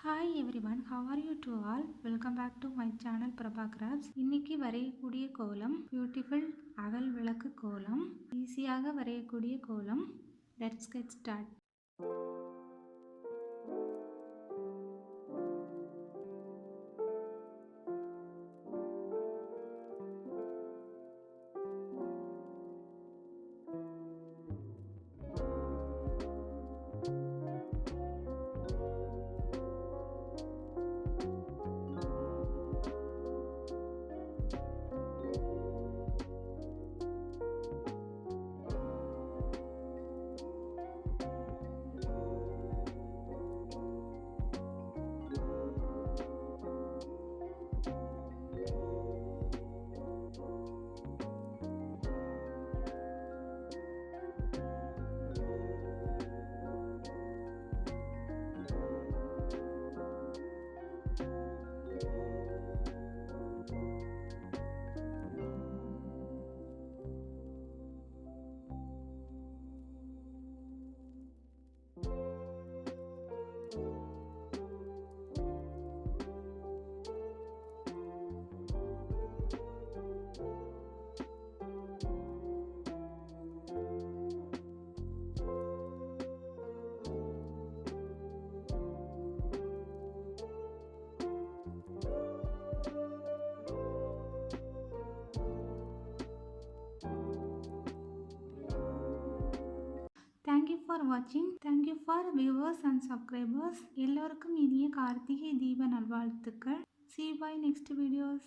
Hi everyone, how are you do all? Welcome back to my channel Prabha crafts. இன்னைக்கு வரையக்கூடிய கோலம் beautiful அகல் விளக்கு கோலம். ஈஸியாக வரையக்கூடிய கோலம். Let's get start. Thank you for watching. Thank you for viewers and subscribers. எல்லோருக்கும் இனிய கார்த்திகை தீப நல்வாழ்த்துக்கள். See you by next videos.